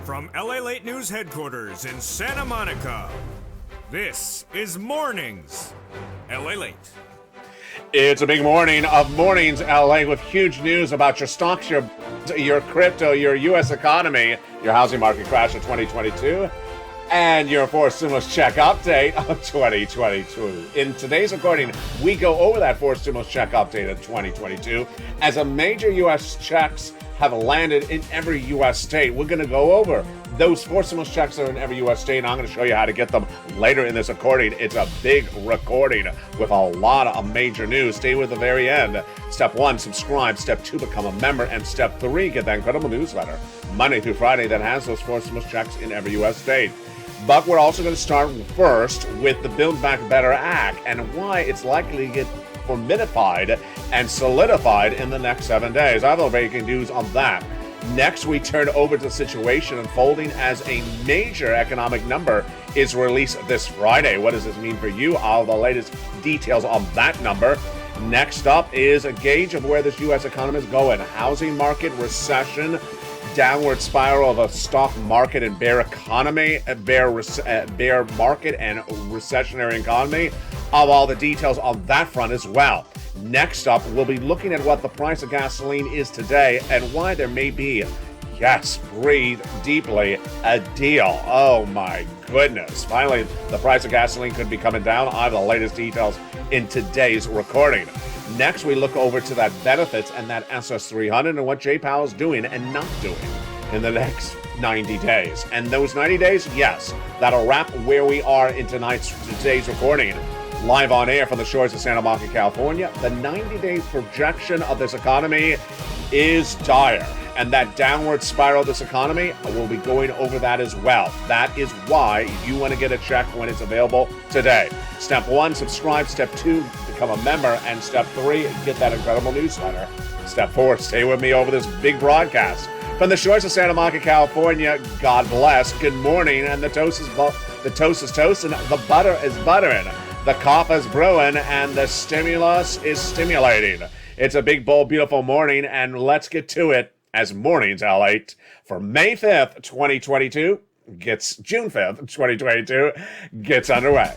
From LALATE News headquarters in Santa Monica, this is Mornings LALATE. It's a big morning of Mornings LA with huge news about your stocks, your crypto, your U.S. economy, your housing market crash of 2022, and your forced stimulus check update of 2022. In today's recording, we go over that forced stimulus check update of 2022 as a major U.S. checks have landed in every U.S. state. We're going to go over those forced stimulus checks that are in every U.S. state, and I'm going to show you how to get them later in this recording. It's a big recording with a lot of major news. Stay with the very end. Step 1, subscribe. Step 2, become a member. And Step 3, get that incredible newsletter Monday through Friday that has those forced stimulus checks in every U.S. state. But we're also going to start first with the Build Back Better Act and why it's likely to get formidified and solidified in the next 7 days. I have no breaking news on that. Next, we turn over to the situation unfolding as a major economic number is released this Friday. What does this mean for you? All the latest details on that number. Next up is a gauge of where this U.S. economy is going. Housing market, recession, downward spiral of a stock market and bear economy, bear market and recessionary economy. Of all the details on that front as well. Next up, we'll be looking at what the price of gasoline is today and why there may be, yes, breathe deeply, a deal. Oh my goodness. Finally, the price of gasoline could be coming down. I have the latest details in today's recording. Next, we look over to that benefits and that SS300 and what Jay Powell's doing and not doing in the next 90 days. And those 90 days, yes, that'll wrap where we are in today's recording. Live on air from the shores of Santa Monica, California, the 90-day projection of this economy is dire. And that downward spiral of this economy, we'll be going over that as well. That is why you want to get a check when it's available today. Step 1, subscribe. Step 2, become a member. And Step 3, get that incredible newsletter. Step 4, stay with me over this big broadcast. From the shores of Santa Monica, California, God bless, good morning. And the toast is toasting, the butter is buttering. The coffee is brewing and the stimulus is stimulating. It's a big, bold, beautiful morning, and let's get to it as Mornings LALATE for May 5th, 2022 June 5th, 2022 gets underway.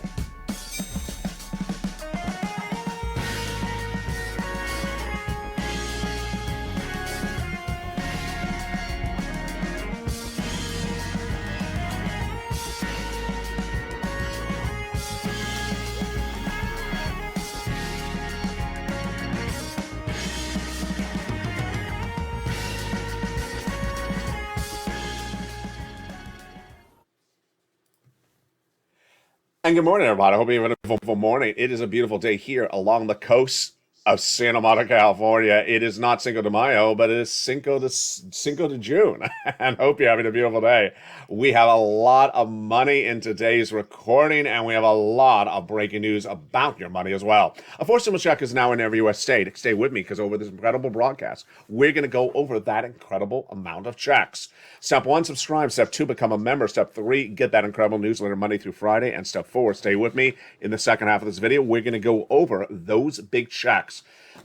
And good morning, everybody. I hope you have a wonderful morning. It is a beautiful day here along the coast of Santa Monica, California. It is not Cinco de Mayo, but it is Cinco de June. And hope you're having a beautiful day. We have a lot of money in today's recording, and we have a lot of breaking news about your money as well. A forced stimulus check is now in every U.S. state. Stay with me, because over this incredible broadcast, we're going to go over that incredible amount of checks. Step 1, subscribe. Step 2, become a member. Step 3, get that incredible newsletter Monday through Friday. And Step 4, stay with me. In the second half of this video, we're going to go over those big checks.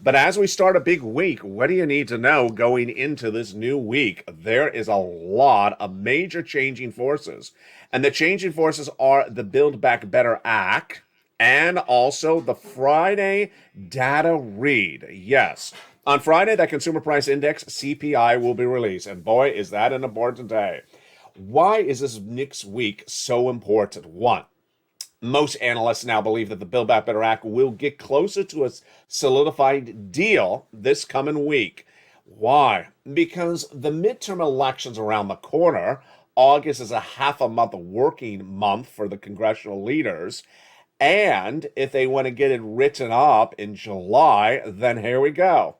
But as we start a big week, what do you need to know going into this new week? There is a lot of major changing forces. And the changing forces are the Build Back Better Act and also the Friday data read. Yes. On Friday, that Consumer Price Index, CPI, will be released. And boy, is that an important day. Why is this next week so important? One, most analysts now believe that the Build Back Better Act will get closer to a solidified deal this coming week. Why? Because the midterm elections around the corner. August is a half a month working month for the congressional leaders. And if they want to get it written up in July, then here we go.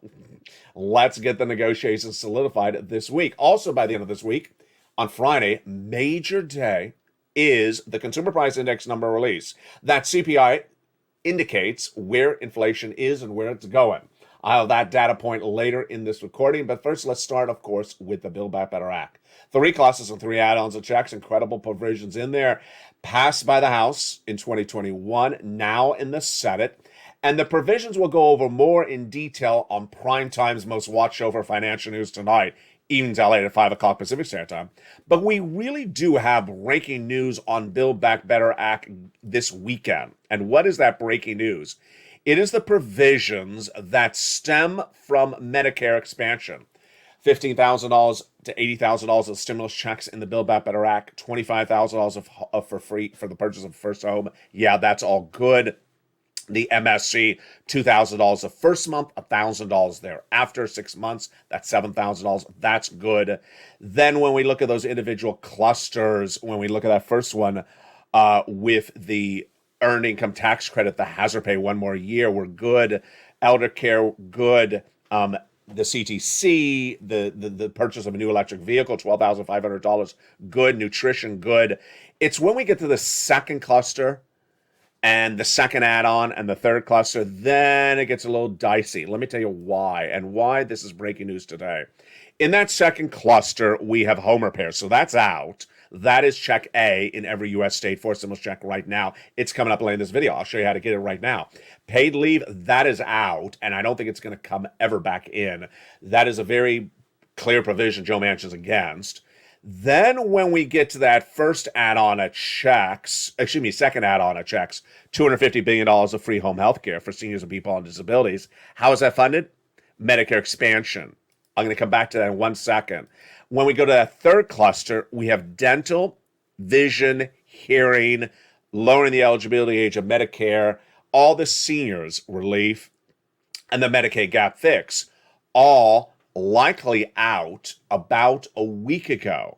Let's get the negotiations solidified this week. Also, by the end of this week, on Friday, major day, is the Consumer Price Index number release. That CPI indicates where inflation is and where it's going. I'll have that data point later in this recording, but first let's start, of course, with the Build Back Better Act. 3 classes and 3 add-ons of checks, incredible provisions in there, passed by the House in 2021, now in the Senate. And the provisions will go over more in detail on Primetime's most watched over financial news tonight. evenings LA at 5 o'clock Pacific Standard Time. But we really do have breaking news on Build Back Better Act this weekend. And what is that breaking news? It is the provisions that stem from Medicare expansion. $15,000 to $80,000 of stimulus checks in the Build Back Better Act, $25,000 for free for the purchase of a first home. Yeah, that's all good. The MSC, $2,000 the first month, $1,000 thereafter, 6 months, that's $7,000. That's good. Then when we look at those individual clusters, when we look at that first one with the earned income tax credit, the hazard pay 1 more year, we're good. Elder care, good. The CTC, the purchase of a new electric vehicle, $12,500, good. Nutrition, good. It's when we get to the second cluster and the second add-on and the third cluster, then it gets a little dicey. Let me tell you why, and why this is breaking news today. In that second cluster, we have home repairs. So that's out. That is check A in every U.S. state for stimulus check right now. It's coming up later in this video. I'll show you how to get it right now. Paid leave, that is out, and I don't think it's going to come ever back in. That is a very clear provision Joe Manchin's against. Then when we get to that first add-on of checks, second add-on of checks, $250 billion of free home health care for seniors and people on disabilities. How is that funded? Medicare expansion. I'm going to come back to that in 1 second. When we go to that third cluster, we have dental, vision, hearing, lowering the eligibility age of Medicare, all the seniors relief, and the Medicaid gap fix, all likely out about a week ago.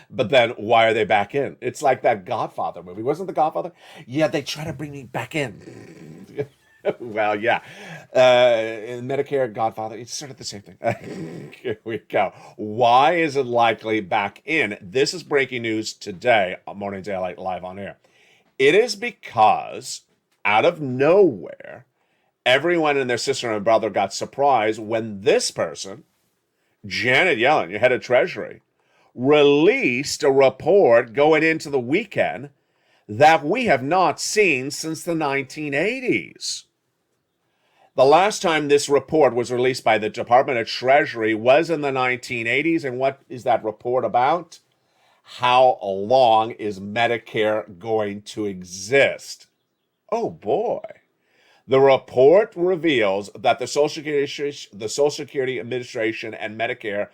But then why are they back in? It's like that Godfather movie. Wasn't The Godfather? Yeah, they try to bring me back in. Well, yeah. In Medicare, Godfather, it's sort of the same thing. Here we go. Why is it likely back in? This is breaking news today on Mornings LA Live on Air. It is because out of nowhere, everyone and their sister and brother got surprised when this person, Janet Yellen, your head of Treasury, released a report going into the weekend that we have not seen since the 1980s. The last time this report was released by the Department of Treasury was in the 1980s. And what is that report about? How long is Medicare going to exist? Oh boy. The report reveals that the Social Security Administration and Medicare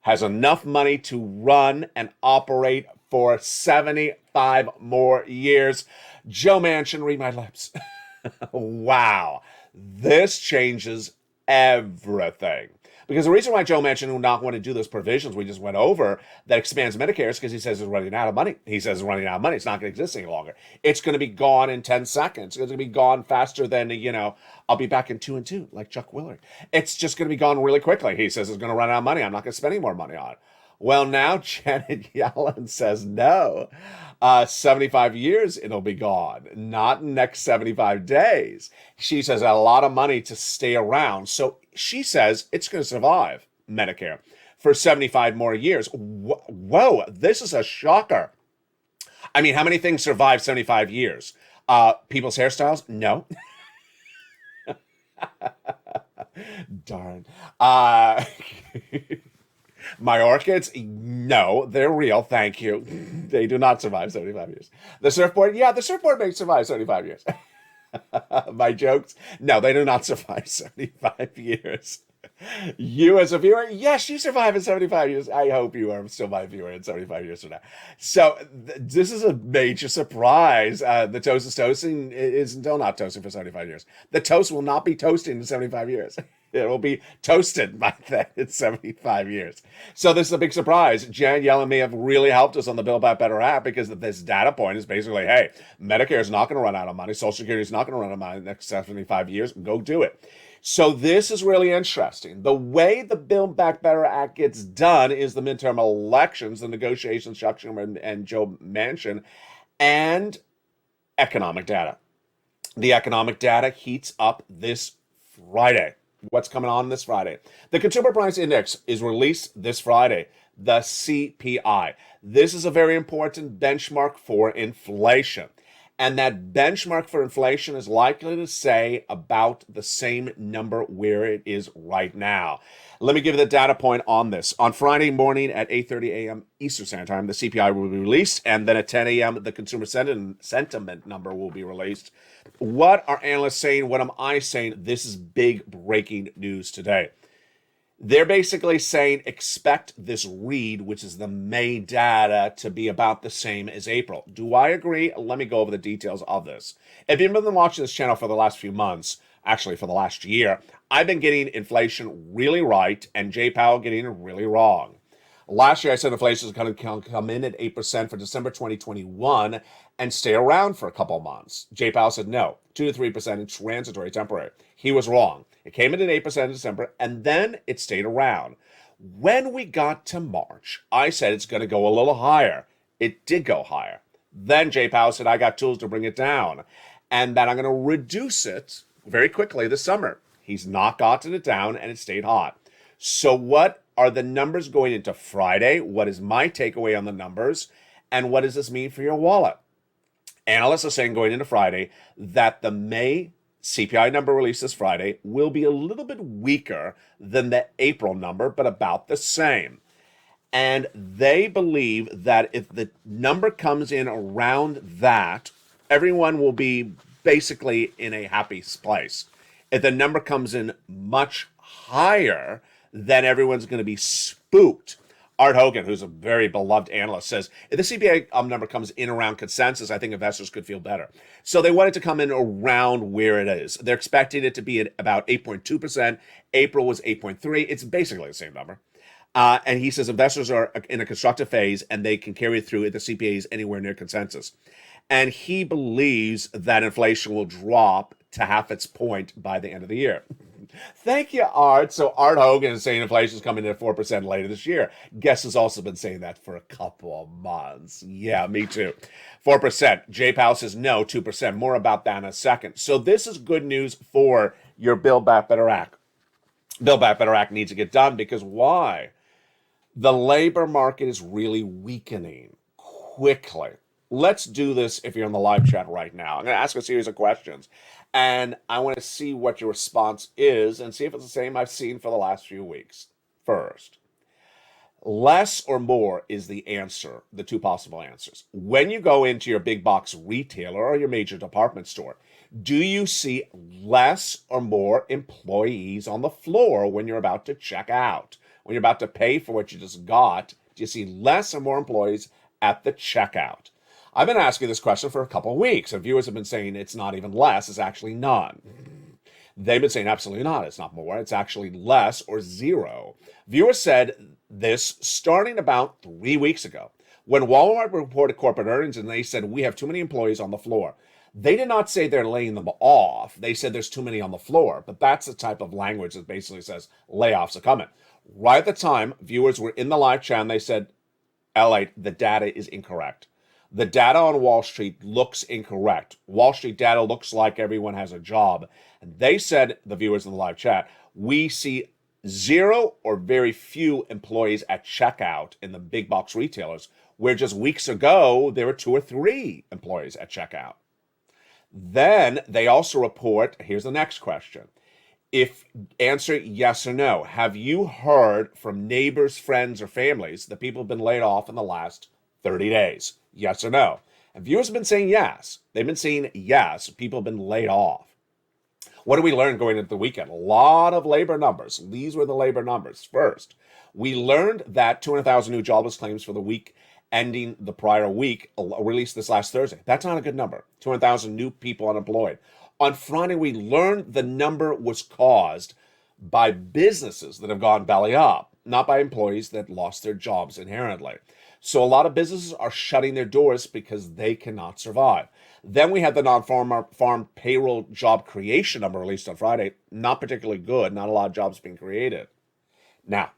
has enough money to run and operate for 75 more years. Joe Manchin, read my lips. Wow. This changes everything. Because the reason why Joe Manchin would not want to do those provisions we just went over that expands Medicare is because he says it's running out of money. He says it's running out of money. It's not going to exist any longer. It's going to be gone in 10 seconds. It's going to be gone faster than, I'll be back in 2 and 2, like Chuck Willard. It's just going to be gone really quickly. He says it's going to run out of money. I'm not going to spend any more money on it. Well, now Janet Yellen says no. 75 years it'll be gone, not next 75 days. She says a lot of money to stay around. So she says it's going to survive Medicare for 75 more years. Whoa, this is a shocker. I mean, how many things survive 75 years? People's hairstyles? No. Darn. My orchids? No, they're real. Thank you. They do not survive 75 years. The surfboard? Yeah, the surfboard may survive 75 years. My jokes? No, they do not survive 75 years. You as a viewer? Yes, you survive in 75 years. I hope you are still my viewer in 75 years from now. So this is a major surprise. The toast is toasting is still not toasting for 75 years. The toast will not be toasting in 75 years. It will be toasted by then in 75 years. So this is a big surprise. Janet Yellen may have really helped us on the Build Back Better app because this data point is basically, hey, Medicare is not going to run out of money. Social Security is not going to run out of money in the next 75 years. Go do it. So this is really interesting. The way the Build Back Better Act gets done is the midterm elections, the negotiations, Chuck Schumer and Joe Manchin, and economic data. The economic data heats up this Friday. What's coming on this Friday? The Consumer Price Index is released this Friday, the CPI. This is a very important benchmark for inflation. And that benchmark for inflation is likely to say about the same number where it is right now. Let me give you the data point on this. On Friday morning at 8:30 a.m. Eastern Standard Time, the CPI will be released, and then at 10 a.m., the consumer sentiment number will be released. What are analysts saying? What am I saying? This is big breaking news today. They're basically saying expect this read, which is the May data, to be about the same as April. Do I agree? Let me go over the details of this. If you've been watching this channel for the last few months, actually for the last year, I've been getting inflation really right and Jay Powell getting it really wrong. Last year, I said inflation is going to come in at 8% for December 2021 and stay around for a couple months. Jay Powell said no, 2 to 3% is transitory, temporary. He was wrong. It came in at 8% in December, and then it stayed around. When we got to March, I said it's going to go a little higher. It did go higher. Then Jay Powell said, I got tools to bring it down, and that I'm going to reduce it very quickly this summer. He's not gotten it down, and it stayed hot. So what are the numbers going into Friday? What is my takeaway on the numbers? And what does this mean for your wallet? Analysts are saying going into Friday that the May CPI number released this Friday will be a little bit weaker than the April number, but about the same. And they believe that if the number comes in around that, everyone will be basically in a happy place. If the number comes in much higher, then everyone's going to be spooked. Art Hogan, who's a very beloved analyst, says, if the CPI number comes in around consensus, I think investors could feel better. So they want it to come in around where it is. They're expecting it to be at about 8.2%. April was 8.3%. It's basically the same number. And he says investors are in a constructive phase and they can carry it through if the CPI is anywhere near consensus. And he believes that inflation will drop to half its point by the end of the year. Thank you, Art. So Art Hogan is saying inflation is coming in at 4% later this year. Guess has also been saying that for a couple of months. Yeah, me too. 4%. Jay Powell says no, 2%. More about that in a second. So this is good news for your Build Back Better Act. Build Back Better Act needs to get done because why? The labor market is really weakening quickly. Let's do this if you're in the live chat right now. I'm going to ask a series of questions. And I want to see what your response is and see if it's the same I've seen for the last few weeks. First, less or more is the answer, the two possible answers. When you go into your big box retailer or your major department store, do you see less or more employees on the floor when you're about to check out? When you're about to pay for what you just got, do you see less or more employees at the checkout? I've been asking this question for a couple of weeks, and viewers have been saying it's not even less, it's actually none. They've been saying absolutely not, it's not more, it's actually less or zero. Viewers said this starting about 3 weeks ago when Walmart reported corporate earnings and they said we have too many employees on the floor. They did not say they're laying them off. They said there's too many on the floor, but that's the type of language that basically says layoffs are coming. Right at the time, viewers were in the live chat and they said, LALATE, the data is incorrect. The data on Wall Street looks incorrect. Wall Street data looks like everyone has a job. And they said, the viewers in the live chat, we see zero or very few employees at checkout in the big box retailers, where just weeks ago, there were 2 or 3 employees at checkout. Then they also report, here's the next question. If answer yes or no, have you heard from neighbors, friends, or families that people have been laid off in the last 30 days? Yes or no? And viewers have been saying yes. They've been saying yes. People have been laid off. What did we learn going into the weekend? A lot of labor numbers. These were the labor numbers. First, we learned that 200,000 new jobless claims for the week ending the prior week, released this last Thursday. That's not a good number. 200,000 new people unemployed. On Friday, we learned the number was caused by businesses that have gone belly up, not by employees that lost their jobs inherently. So a lot of businesses are shutting their doors because they cannot survive. Then we had the non-farm payroll job creation number released on Friday. Not particularly good. Not a lot of jobs being created. Now,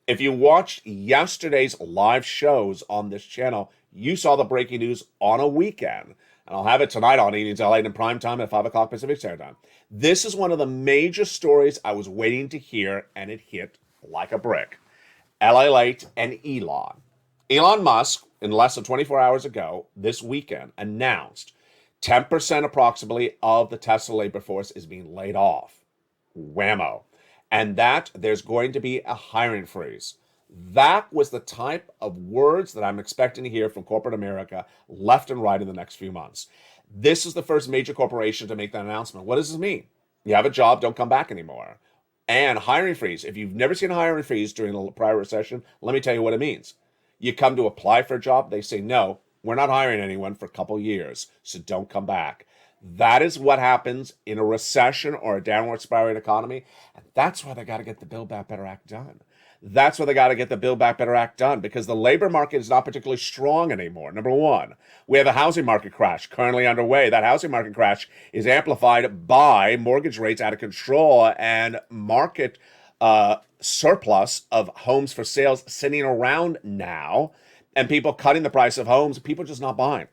if you watched yesterday's live shows on this channel, you saw the breaking news on a weekend. And I'll have it tonight on Evenings LA in prime time at 5 o'clock Pacific Standard Time. This is one of the major stories I was waiting to hear, and it hit like a brick. LALATE and Elon. Elon Musk, in less than 24 hours ago, this weekend, announced 10% approximately of the Tesla labor force is being laid off. Whammo. And that there's going to be a hiring freeze. That was the type of words that I'm expecting to hear from corporate America left and right in the next few months. This is the first major corporation to make that announcement. What does this mean? You have a job, don't come back anymore. And hiring freeze. If you've never seen a hiring freeze during the prior recession, let me tell you what it means. You come to apply for a job, they say, no, we're not hiring anyone for a couple years, so don't come back. That is what happens in a recession or a downward spiraling economy. And that's why they got to get the Build Back Better Act done. That's why they got to get the Build Back Better Act done, because the labor market is not particularly strong anymore. Number one, we have a housing market crash currently underway. That housing market crash is amplified by mortgage rates out of control and market surplus of homes for sales sitting around now, and people cutting the price of homes. People just not buying.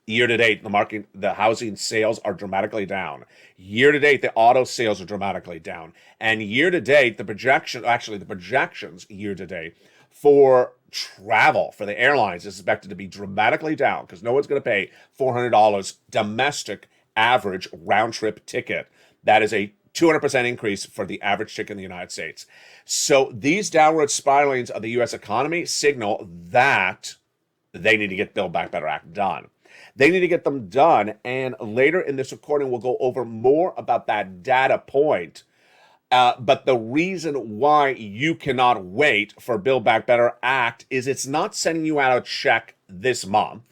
Year to date, the housing sales are dramatically down. Year to date, the auto sales are dramatically down. And year to date, the projections year to date for travel, for the airlines, is expected to be dramatically down, because no one's going to pay $400 domestic average round trip ticket. That is a 200% increase for the average ticket in the United States. So these downward spiralings of the U.S. economy signal that they need to get Build Back Better Act done. They need to get them done, and later in this recording, we'll go over more about that data point. But the reason why you cannot wait for Build Back Better Act is it's not sending you out a check this month.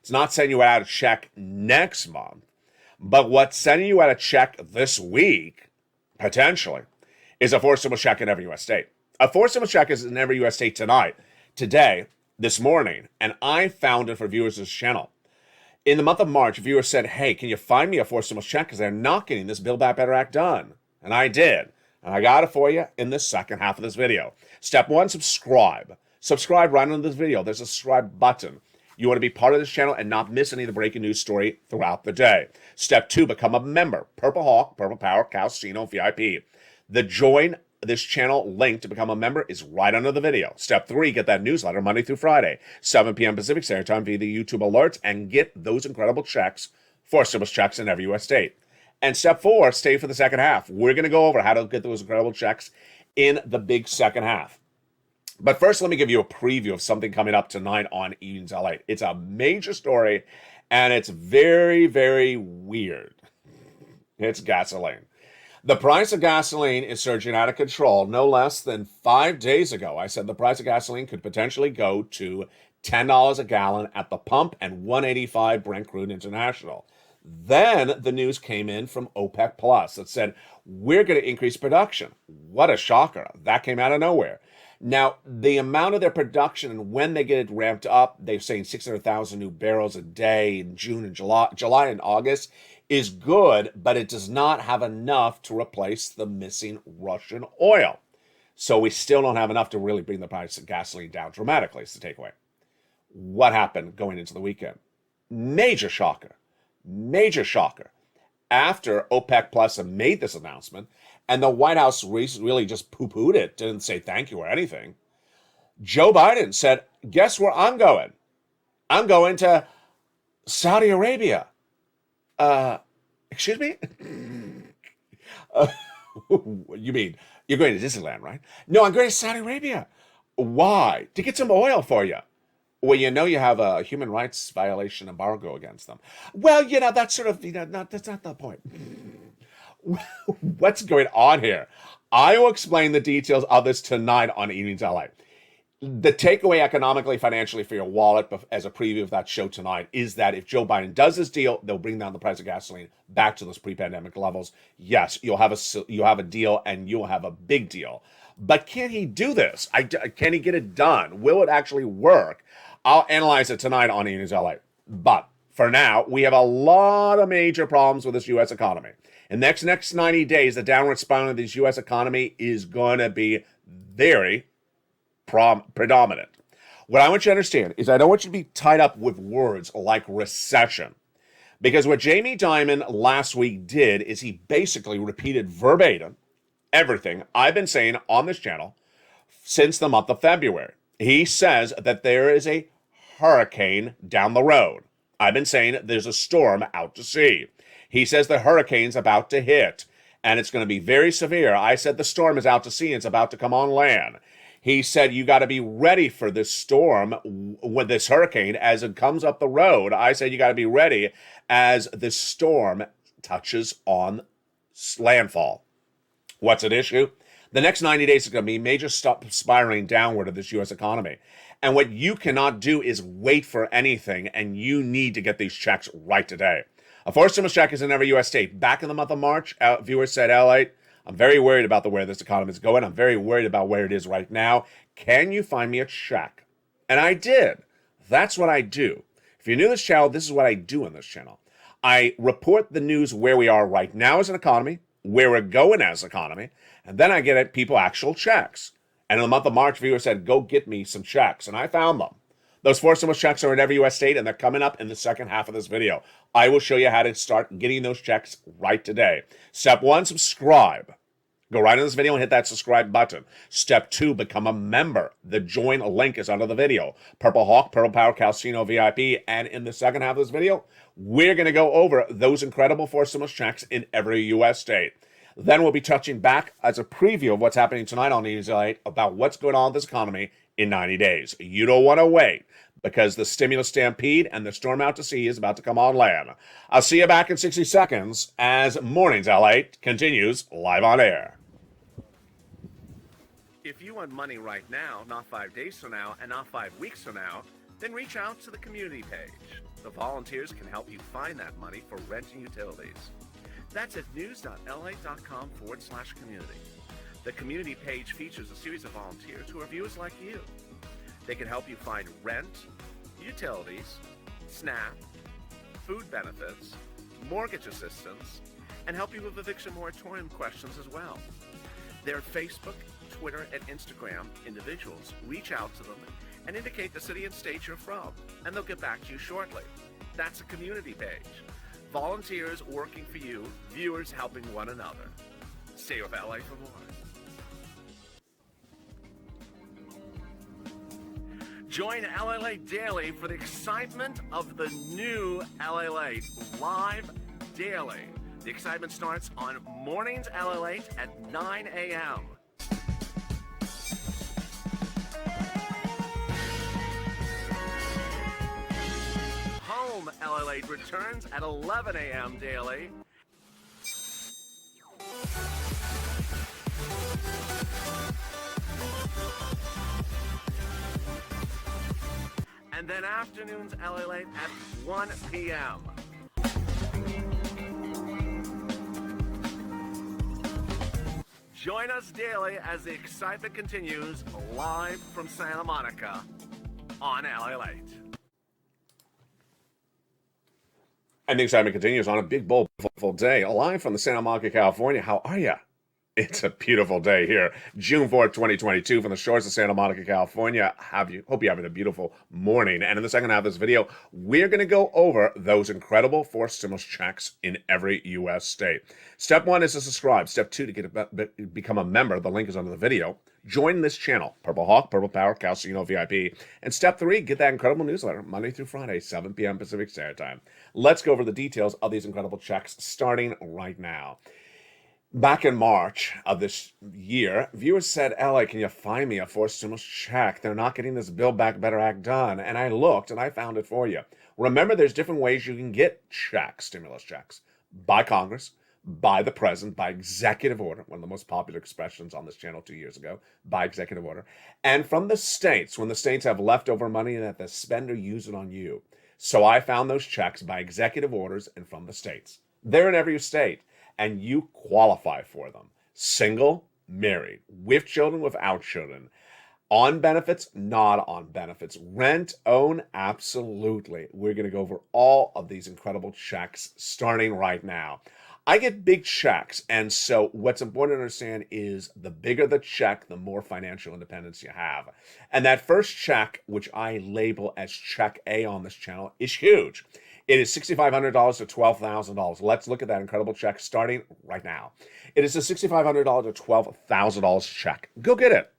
It's not sending you out a check next month. But what's sending you out a check this week, potentially, is a forcible check in every U.S. state. A forcible check is in every U.S. state today, this morning, and I found it for viewers of this channel. In the month of March, viewers said, hey, can you find me a forcible check, because they're not getting this Build Back Better Act done? And I did. And I got it for you in the second half of this video. Step one, subscribe. Subscribe right under this video. There's a subscribe button. You want to be part of this channel and not miss any of the breaking news story throughout the day. Step two, become a member. Purple Hawk, Purple Power, Calcino, VIP. The join this channel link to become a member is right under the video. Step three, get that newsletter Monday through Friday, 7 p.m. Pacific Standard Time via the YouTube alerts, and get those incredible checks, forcible checks in every U.S. state. And step four, stay for the second half. We're going to go over how to get those incredible checks in the big second half. But first, let me give you a preview of something coming up tonight on Evenings LA. It's a major story, and it's very, very weird. It's gasoline. The price of gasoline is surging out of control. No less than 5 days ago, I said the price of gasoline could potentially go to $10 a gallon at the pump and $185 Brent Crude International. Then the news came in from OPEC Plus that said, we're going to increase production. What a shocker. That came out of nowhere. Now, the amount of their production and when they get it ramped up, they're saying 600,000 new barrels a day in June and July and August, is good, but it does not have enough to replace the missing Russian oil. So we still don't have enough to really bring the price of gasoline down dramatically, is the takeaway. What happened going into the weekend? Major shocker. Major shocker. After OPEC Plus made this announcement, and the White House really just poo-pooed it, didn't say thank you or anything, Joe Biden said, guess where I'm going? I'm going to Saudi Arabia. Excuse me? You mean you're going to Disneyland, right? No, I'm going to Saudi Arabia. Why? To get some oil for you. Well, you know you have a human rights violation embargo against them. Well, that's sort of, that's not the point. What's going on here? I will explain the details of this tonight on Evenings LA. The takeaway economically, financially for your wallet, as a preview of that show tonight, is that if Joe Biden does this deal, they'll bring down the price of gasoline back to those pre-pandemic levels. Yes, you'll have a deal, and you'll have a big deal. But can he do this? Can he get it done? Will it actually work? I'll analyze it tonight on Evenings LA. But for now, we have a lot of major problems with this U.S. economy. In the next 90 days, the downward spiral of this U.S. economy is going to be very predominant. What I want you to understand is I don't want you to be tied up with words like recession. Because what Jamie Dimon last week did is he basically repeated verbatim everything I've been saying on this channel since the month of February. He says that there is a hurricane down the road. I've been saying there's a storm out to sea. He says the hurricane's about to hit, and it's going to be very severe. I said the storm is out to sea and it's about to come on land. He said you got to be ready for this storm with this hurricane as it comes up the road. I said you got to be ready as this storm touches on landfall. What's at issue? The next 90 days is going to be major spiraling downward of this U.S. economy. And what you cannot do is wait for anything, and you need to get these checks right today. A forced stimulus check is in every U.S. state. Back in the month of March, viewers said, LA, I'm very worried about where this economy is going. I'm very worried about where it is right now. Can you find me a check? And I did. That's what I do. If you're new to this channel, this is what I do on this channel. I report the news where we are right now as an economy, where we're going as an economy, and then I get at people actual checks. And in the month of March, viewers said, go get me some checks. And I found them. Those forced stimulus checks are in every U.S. state, and they're coming up in the second half of this video. I will show you how to start getting those checks right today. Step 1, subscribe. Go right in this video and hit that subscribe button. Step 2, become a member. The join link is under the video. Purple Hawk, Purple Power Casino VIP. And in the second half of this video, we're going to go over those incredible forced stimulus checks in every U.S. state. Then we'll be touching back as a preview of what's happening tonight on News LALATE about what's going on in this economy in 90 days. You don't want to wait because the stimulus stampede and the storm out to sea is about to come on land. I'll see you back in 60 seconds as Mornings LALATE continues live on air. If you want money right now, not 5 days from now, and not 5 weeks from now, then reach out to the community page. The volunteers can help you find that money for rent and utilities. That's at news.la.com/community. The community page features a series of volunteers who are viewers like you. They can help you find rent, utilities, SNAP, food benefits, mortgage assistance, and help you with eviction moratorium questions as well. Their Facebook, Twitter, and Instagram individuals reach out to them and indicate the city and state you're from, and they'll get back to you shortly. That's a community page. Volunteers working for you, viewers helping one another. Stay with LA for more. Join LALATE Daily for the excitement of the new LALATE live daily. The excitement starts on Mornings LALATE at 9 a.m. Home LALATE returns at 11 a.m. daily. And then afternoons LALATE at 1 p.m. Join us daily as the excitement continues live from Santa Monica on LALATE. And the excitement continues on a big, bold, beautiful day. Live from the Santa Monica, California. How are you? It's a beautiful day here. June 4th, 2022 from the shores of Santa Hope you're having a beautiful morning. And in the second half of this video, we're going to go over those incredible forced stimulus checks in every U.S. state. Step 1 is to subscribe. Step 2 to become a member. The link is under the video. Join this channel, Purple Hawk, Purple Power, Casino VIP. And step 3, get that incredible newsletter Monday through Friday, 7 p.m. Pacific Standard Time. Let's go over the details of these incredible checks starting right now. Back in March of this year, viewers said, LA, can you find me a forced stimulus check? They're not getting this Build Back Better Act done. And I looked and I found it for you. Remember, there's different ways you can get checks, stimulus checks, by Congress, by the president, by executive order, one of the most popular expressions on this channel 2 years ago, by executive order, and from the states, when the states have leftover money that the spender use it on you. So I found those checks by executive orders and from the states. They're in every state. And you qualify for them. Single, married, with children, without children, on benefits, not on benefits, rent, own, absolutely. We're going to go over all of these incredible checks starting right now. I get big checks, and so what's important to understand is the bigger the check, the more financial independence you have. And that first check, which I label as Check A on this channel, is huge. It is $6,500 to $12,000. Let's look at that incredible check starting right now. It is a $6,500 to $12,000 check. Go get it.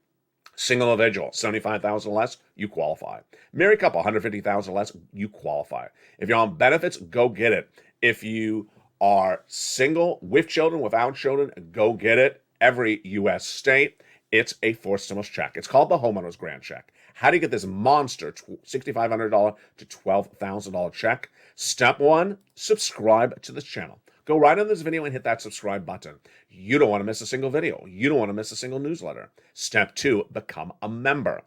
Single individual, 75,000 less, you qualify. Married couple, 150,000 less, you qualify. If you're on benefits, go get it. If you are single, with children, without children, go get it. Every U.S. state, it's a forced stimulus check. It's called the homeowner's grant check. How do you get this monster $6,500 to $12,000 check? Step one, subscribe to this channel. Go right on this video and hit that subscribe button. You don't want to miss a single video. You don't want to miss a single newsletter. Step two, become a member.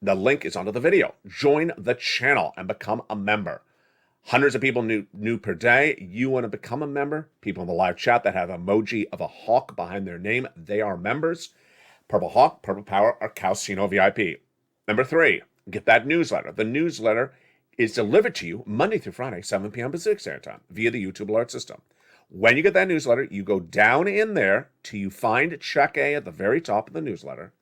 The link is under the video. Join the channel and become a member. Hundreds of people new per day. You want to become a member? People in the live chat that have an emoji of a hawk behind their name, they are members. Purple Hawk, Purple Power, or Calcino VIP. Number three, get that newsletter. The newsletter is delivered to you Monday through Friday, 7 p.m. Pacific Standard Time via the YouTube alert system. When you get that newsletter, you go down in there till you find Check A at the very top of the newsletter,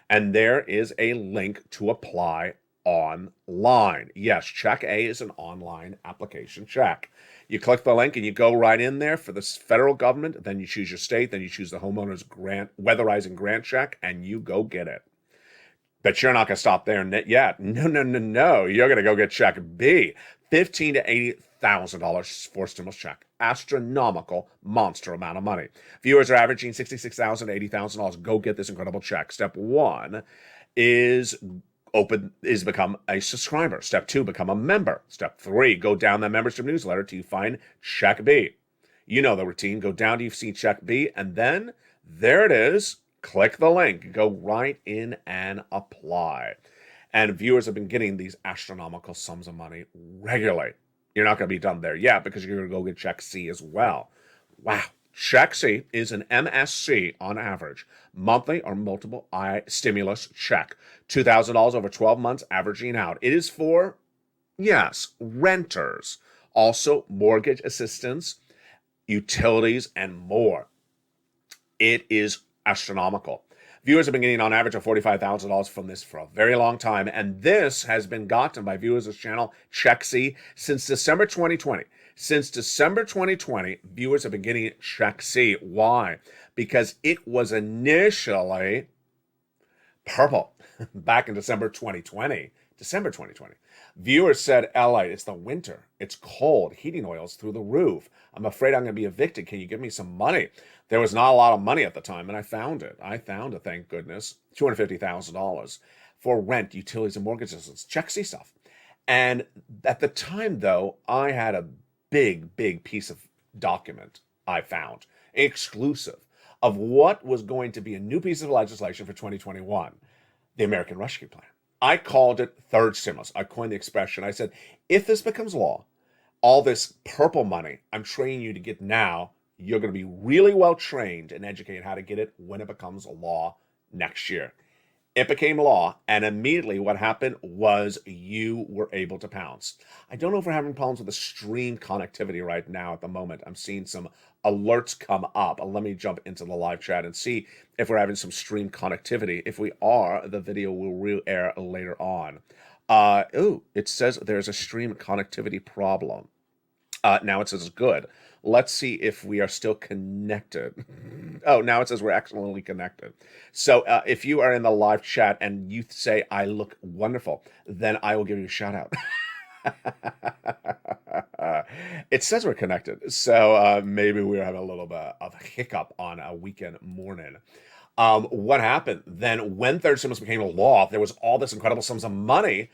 and there is a link to apply online. Yes, Check A is an online application check. You click the link and you go right in there for the federal government, then you choose your state, then you choose the homeowner's grant, weatherizing grant check, and you go get it. But you're not going to stop there yet. No. You're going to go get check B. $15,000 to $80,000 for stimulus check. Astronomical, monster amount of money. Viewers are averaging $66,000 to $80,000. Go get this incredible check. Step one is become a subscriber. Step two, become a member. Step three, go down that membership newsletter till you find check B. You know the routine. Go down till you see check B, and then there it is. Click the link, go right in and apply. And viewers have been getting these astronomical sums of money regularly. You're not going to be done there yet because you're going to go get Check C as well. Wow. Check C is an MSC on average, monthly or multiple stimulus check. $2,000 over 12 months averaging out. It is for, yes, renters, also mortgage assistance, utilities, and more. It is astronomical. Viewers have been getting on average of $45,000 from this for a very long time, and this has been gotten by viewers of this channel, Check C, since December 2020. Since December 2020, viewers have been getting Check C. Why? Because it was initially purple back in December 2020. Viewers said, LA, it's the winter. It's cold. Heating oil's through the roof. I'm afraid I'm going to be evicted. Can you give me some money? There was not a lot of money at the time, and I found it. Thank goodness, $250,000 for rent, utilities, and mortgage assistance. Check C stuff. And at the time, though, I had a big piece of document I found, exclusive, of what was going to be a new piece of legislation for 2021, the American Rescue Plan. I called it third stimulus. I coined the expression. I said, if this becomes law, all this purple money I'm training you to get now, you're going to be really well trained and educated how to get it when it becomes a law next year. It became law, and immediately what happened was you were able to pounce. I don't know if we're having problems with the stream connectivity right now at the moment. I'm seeing some alerts come up. Let me jump into the live chat and see if we're having some stream connectivity. If we are, the video will re-air later on. It says there's a stream connectivity problem. Now it says good. Let's see if we are still connected. Oh, now it says we're excellently connected. So if you are in the live chat and you say, I look wonderful, then I will give you a shout out. It says we're connected. So maybe we're having a little bit of a hiccup on a weekend morning. What happened then when third stimulus became a law, there was all this incredible sums of money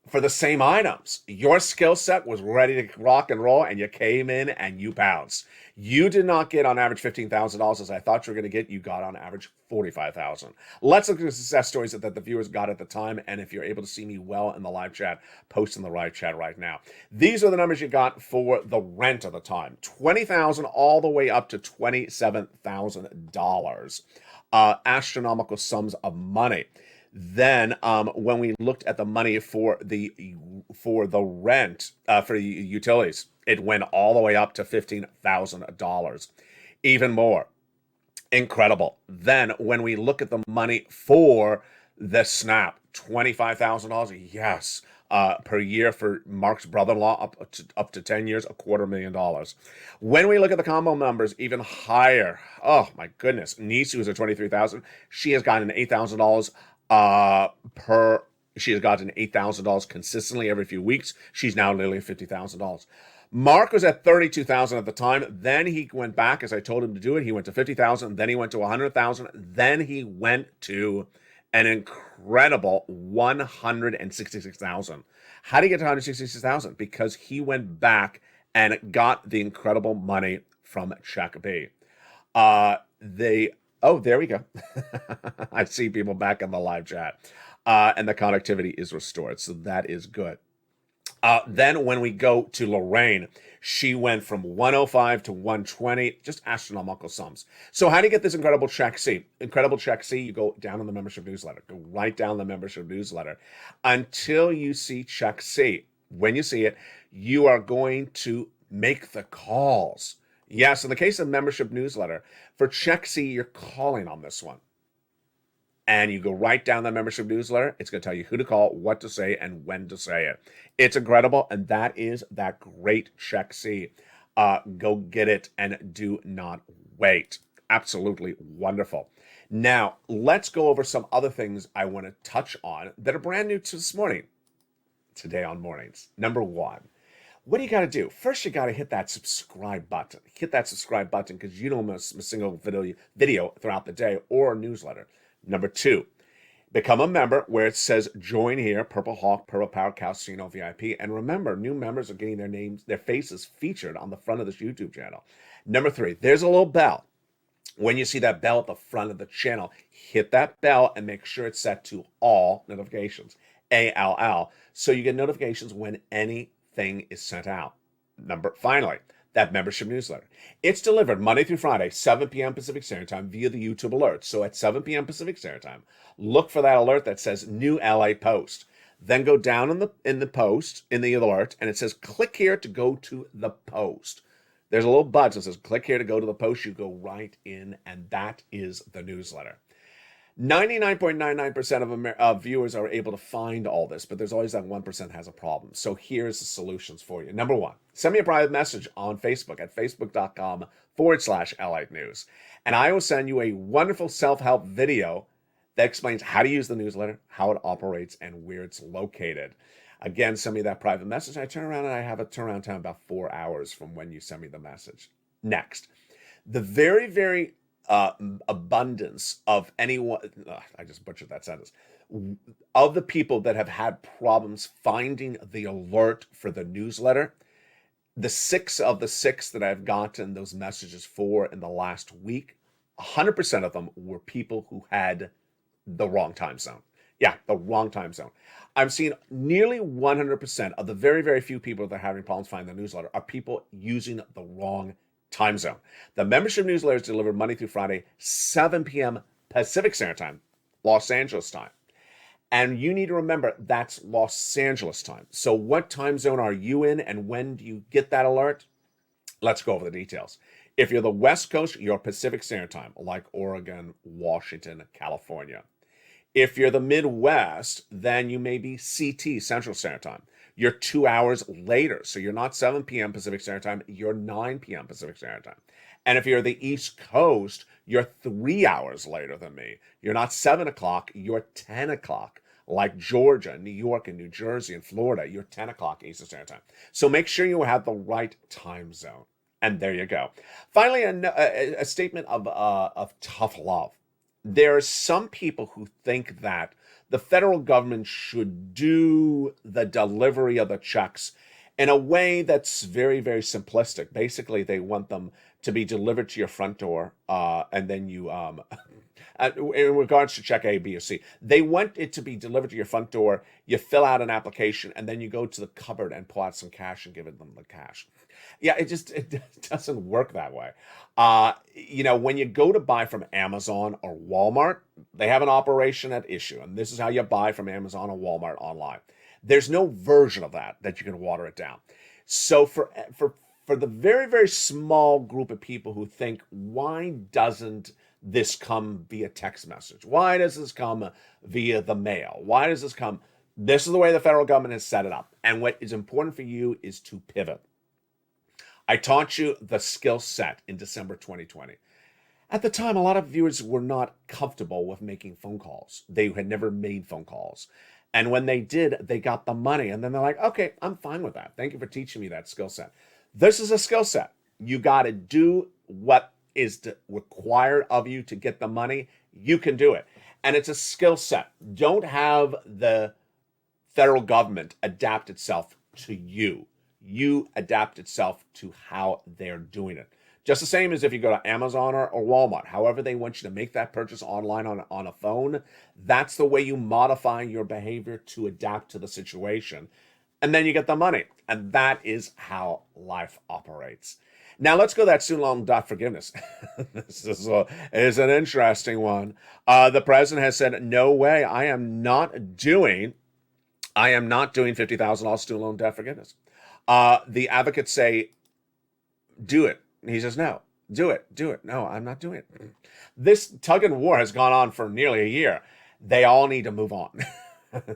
for the same items. Your skill set was ready to rock and roll, and you came in and you bounced. You did not get on average $15,000 as I thought you were going to get. You got on average $45,000. Let's look at the success stories that the viewers got at the time, and if you're able to see me well in the live chat, post in the live chat right now. These are the numbers you got for the rent of the time. $20,000 all the way up to $27,000. Astronomical sums of money. Then when we looked at the money for the rent, for utilities, it went all the way up to $15,000. Even more. Incredible. Then when we look at the money for the SNAP, $25,000, yes, per year for Mark's brother-in-law, up to 10 years, $250,000. When we look at the combo numbers, even higher. Oh my goodness, niece who's at $23,000, she has gotten $8,000 per she has gotten $8,000 consistently every few weeks. She's now nearly $50,000. Mark was at $32,000 at the time. Then he went back, as I told him to do it. He went to $50,000. Then he went to $100,000. Then he went to an incredible $166,000. How did he get to $166,000? Because he went back and got the incredible money from Check B. There we go. I see people back in the live chat. And the connectivity is restored. So that is good. Then when we go to Lorraine, she went from 105 to 120, just astronomical sums. So how do you get this incredible check C? Incredible check C, you go down in the membership newsletter. Go right down the membership newsletter until you see check C. When you see it, you are going to make the calls. Yes, in the case of membership newsletter, for check C, you're calling on this one. And you go right down the membership newsletter. It's going to tell you who to call, what to say, and when to say it. It's incredible, and that is that great check C. Go get it and do not wait. Absolutely wonderful. Now, let's go over some other things I want to touch on that are brand new to this morning. Today on Mornings. Number one, what do you got to do? First, you got to hit that subscribe button. Hit that subscribe button because you don't miss a single video throughout the day or a newsletter. Number two, become a member where it says join here, Purple Hawk, Purple Power Casino VIP. And remember, new members are getting their faces featured on the front of this YouTube channel. Number three, there's a little bell. When you see that bell at the front of the channel, hit that bell and make sure it's set to all notifications, ALL, so you get notifications when anything is sent out. Finally, that membership newsletter. It's delivered Monday through Friday, 7 p.m. Pacific Standard Time via the YouTube alert. So at 7 p.m. Pacific Standard Time, look for that alert that says new LA post. Then go down in the post, in the alert, and it says click here to go to the post. There's a little button that says click here to go to the post. You go right in, and that is the newsletter. 99.99% of viewers are able to find all this, but there's always that 1% has a problem. So here's the solutions for you. Number one, send me a private message on Facebook at facebook.com/LALATE News. And I will send you a wonderful self-help video that explains how to use the newsletter, how it operates, and where it's located. Again, send me that private message. I turn around and I have a turnaround time about 4 hours from when you send me the message. Next, the very, very abundance of anyone, I just butchered that sentence, of the people that have had problems finding the alert for the newsletter, the 6 of the 6 that I've gotten those messages for in the last week, 100% of them were people who had the wrong time zone. Yeah, the wrong time zone. I've seen nearly 100% of the very, very few people that are having problems finding the newsletter are people using the wrong time zone. The membership newsletter is delivered Monday through Friday, 7 p.m. Pacific Standard Time, Los Angeles time. And you need to remember that's Los Angeles time. So what time zone are you in and when do you get that alert? Let's go over the details. If you're the West Coast, you're Pacific Standard Time, like Oregon, Washington, California. If you're the Midwest, then you may be CT, Central Standard Time. You're 2 hours later. So you're not 7 p.m. Pacific Standard Time, you're 9 p.m. Pacific Standard Time. And if you're the East Coast, you're 3 hours later than me. You're not 7 o'clock, you're 10 o'clock. Like Georgia, New York, and New Jersey, and Florida, you're 10 o'clock Eastern Standard Time. So make sure you have the right time zone. And there you go. Finally, a statement of tough love. There are some people who think that the federal government should do the delivery of the checks in a way that's very, very simplistic. Basically, they want them to be delivered to your front door, and then you, in regards to check A, B, or C, they want it to be delivered to your front door. You fill out an application, and then you go to the cupboard and pull out some cash and give them the cash. Yeah, it doesn't work that way. When you go to buy from Amazon or Walmart, they have an operation at issue, and this is how you buy from Amazon or Walmart online. There's no version of that you can water it down. So for the very, very small group of people who think, why doesn't this come via text message? Why does this come via the mail? Why does this come? This is the way the federal government has set it up. And what is important for you is to pivot. I taught you the skill set in December 2020. At the time, a lot of viewers were not comfortable with making phone calls. They had never made phone calls. And when they did, they got the money. And then they're like, okay, I'm fine with that. Thank you for teaching me that skill set. This is a skill set. You got to do what is required of you to get the money. You can do it. And it's a skill set. Don't have the federal government adapt itself to you. You adapt itself to how they're doing it. Just the same as if you go to Amazon or Walmart, however they want you to make that purchase online on a phone, that's the way you modify your behavior to adapt to the situation. And then you get the money. And that is how life operates. Now let's go to that student loan debt forgiveness. This is an interesting one. The president has said, no way, I am not doing $50,000 student loan debt forgiveness. The advocates say, do it. He says, no, do it. No, I'm not doing it. This tug and war has gone on for nearly a year. They all need to move on.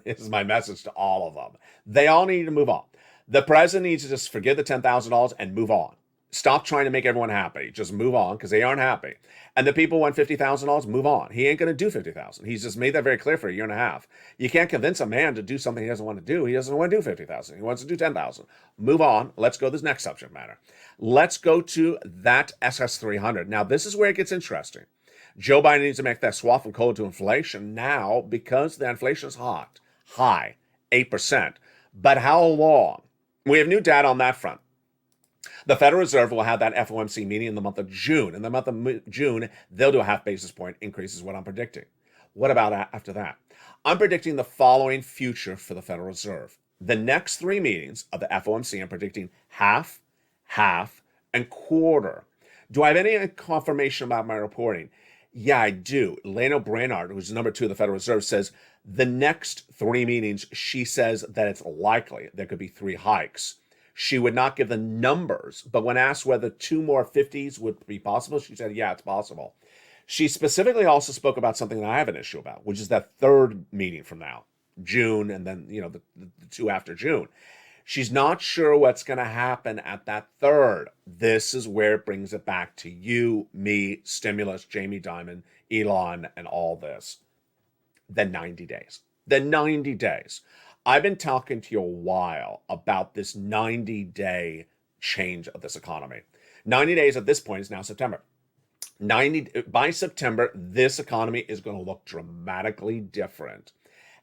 This is my message to all of them. They all need to move on. The president needs to just forgive the $10,000 and move on. Stop trying to make everyone happy. Just move on because they aren't happy. And the people want $50,000, move on. He ain't going to do $50,000. He's just made that very clear for a year and a half. You can't convince a man to do something he doesn't want to do. He doesn't want to do $50,000. He wants to do $10,000. Move on. Let's go to this next subject matter. Let's go to that SS300. Now, this is where it gets interesting. Joe Biden needs to make that swap from coal to inflation now because the inflation is high, 8%. But how long? We have new data on that front. The Federal Reserve will have that FOMC meeting in the month of June. In the month of June, they'll do a half basis point increase is what I'm predicting. What about after that? I'm predicting the following future for the Federal Reserve. The next three meetings of the FOMC, I'm predicting half, and quarter. Do I have any confirmation about my reporting? Yeah, I do. Lena Brainard, who's number 2 of the Federal Reserve, says the next three meetings, she says that it's likely there could be 3 hikes. She would not give the numbers, but when asked whether 2 more 50s would be possible, she said, yeah, it's possible. She specifically also spoke about something that I have an issue about, which is that third meeting from now, June, and then, the 2 after June. She's not sure what's going to happen at that third. This is where it brings it back to you, me, stimulus, Jamie Dimon, Elon, and all this. The 90 days. The 90 days. I've been talking to you a while about this 90-day change of this economy. 90 days at this point is now September. By September, this economy is going to look dramatically different.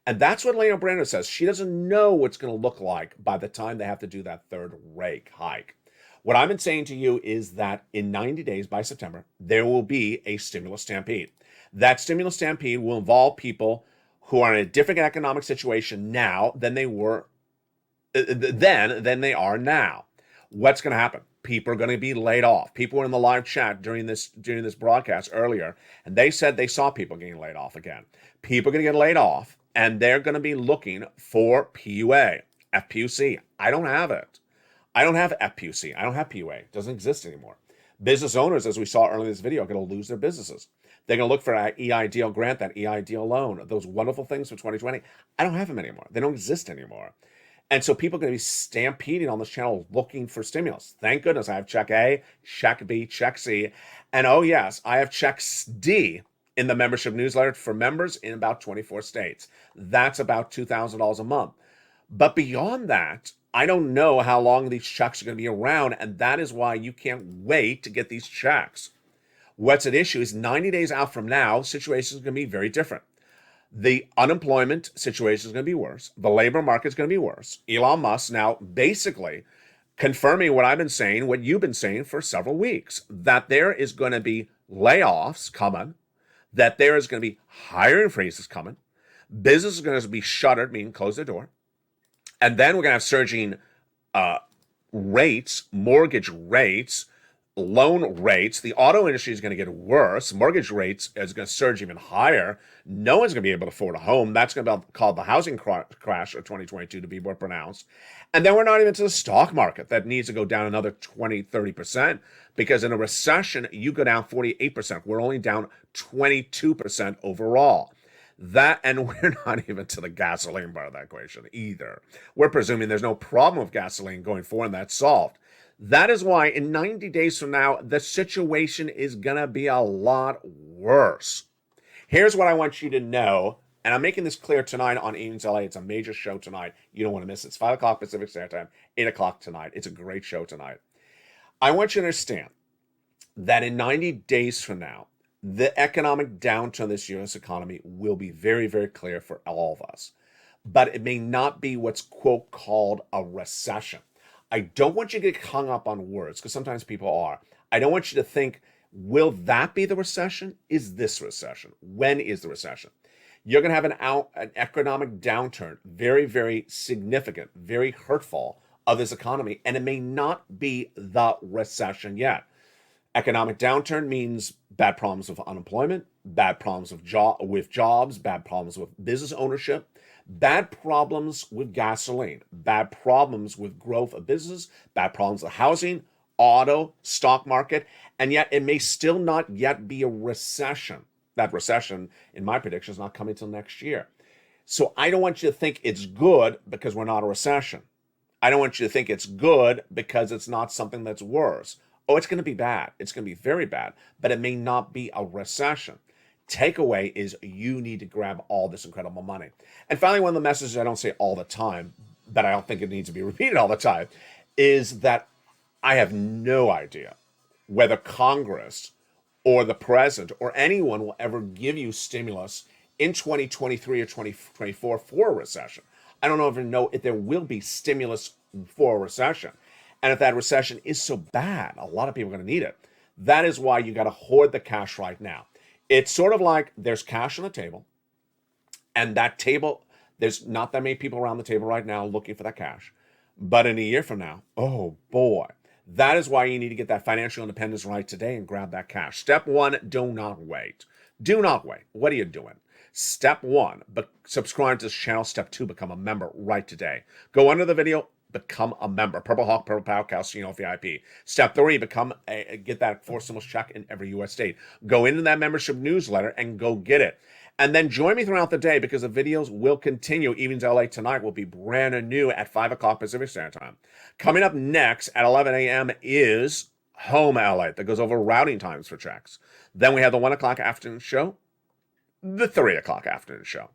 And that's what Lena Brainerd says. She doesn't know what's going to look like by the time they have to do that third rate hike. What I've been saying to you is that in 90 days by September, there will be a stimulus stampede. That stimulus stampede will involve people who are in a different economic situation now than they were than they are now. What's going to happen? People are going to be laid off. People were in the live chat during this broadcast earlier, and they said they saw people getting laid off again. People are going to get laid off, and they're going to be looking for PUA, FPUC. I don't have it. I don't have FPUC. I don't have PUA. It doesn't exist anymore. Business owners, as we saw earlier in this video, are going to lose their businesses. They're going to look for that EIDL grant, that EIDL loan, those wonderful things from 2020. I don't have them anymore. They don't exist anymore. And so people are going to be stampeding on this channel looking for stimulus. Thank goodness I have check A, check B, check C. And oh yes, I have check D in the membership newsletter for members in about 24 states. That's about $2,000 a month. But beyond that, I don't know how long these checks are going to be around. And that is why you can't wait to get these checks. What's at issue is 90 days out from now, situation is going to be very different. The unemployment situation is going to be worse. The labor market is going to be worse. Elon Musk now basically confirming what I've been saying, what you've been saying for several weeks, that there is going to be layoffs coming, that there is going to be hiring freezes coming, business is going to be shuttered, meaning close their door, and then we're going to have surging rates, mortgage rates, loan rates. The auto industry is going to get worse. Mortgage rates is going to surge even higher. No one's going to be able to afford a home. That's going to be called the housing crash of 2022 to be more pronounced. And then we're not even to the stock market that needs to go down another 20, 30%, because in a recession, you go down 48%. We're only down 22% overall. And we're not even to the gasoline part of that equation either. We're presuming there's no problem with gasoline going forward and that's solved. That is why in 90 days from now, the situation is going to be a lot worse. Here's what I want you to know, and I'm making this clear tonight on Evenings LA. It's a major show tonight. You don't want to miss it. It's 5 o'clock Pacific Standard Time, 8 o'clock tonight. It's a great show tonight. I want you to understand that in 90 days from now, the economic downturn of this U.S. economy will be very, very clear for all of us. But it may not be what's, quote, called a recession. I don't want you to get hung up on words, because sometimes people are. I don't want you to think, will that be the recession? Is this recession? When is the recession? You're going to have an economic downturn, very, very significant, very hurtful of this economy, and it may not be the recession yet. Economic downturn means bad problems with unemployment, bad problems with jobs, bad problems with business ownership, bad problems with gasoline, bad problems with growth of business, bad problems with housing, auto, stock market, and yet it may still not yet be a recession. That recession, in my prediction, is not coming till next year. So I don't want you to think it's good because we're not a recession. I don't want you to think it's good because it's not something that's worse. Oh, it's going to be bad. It's going to be very bad, but it may not be a recession. Takeaway is you need to grab all this incredible money. And finally, one of the messages I don't say all the time, but I don't think it needs to be repeated all the time, is that I have no idea whether Congress or the president or anyone will ever give you stimulus in 2023 or 2024 for a recession. I don't even know if there will be stimulus for a recession. And if that recession is so bad, a lot of people are going to need it. That is why you got to hoard the cash right now. It's sort of like there's cash on the table, and that table, there's not that many people around the table right now looking for that cash. But in a year from now, oh boy, that is why you need to get that financial independence right today and grab that cash. Step one, do not wait. Do not wait. What are you doing? Step one, subscribe to this channel. Step two, become a member right today. Go under the video, become a member. Purple Hawk, Purple Power, Calcino VIP. Step three, get that 4 stimulus check in every U.S. state. Go into that membership newsletter and go get it. And then join me throughout the day because the videos will continue. Evenings LA tonight will be brand new at 5 o'clock Pacific Standard Time. Coming up next at 11 a.m. is Home LA that goes over routing times for checks. Then we have the 1 o'clock afternoon show, the 3 o'clock afternoon show.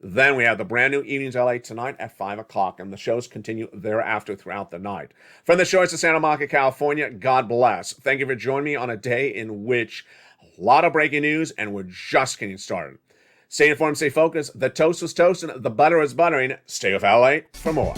Then we have the brand new Evenings LA tonight at 5 o'clock, and the shows continue thereafter throughout the night. From the shores of Santa Monica, California, God bless. Thank you for joining me on a day in which a lot of breaking news, and we're just getting started. Stay informed, stay focused. The toast was toasting, the butter is buttering. Stay with LA for more.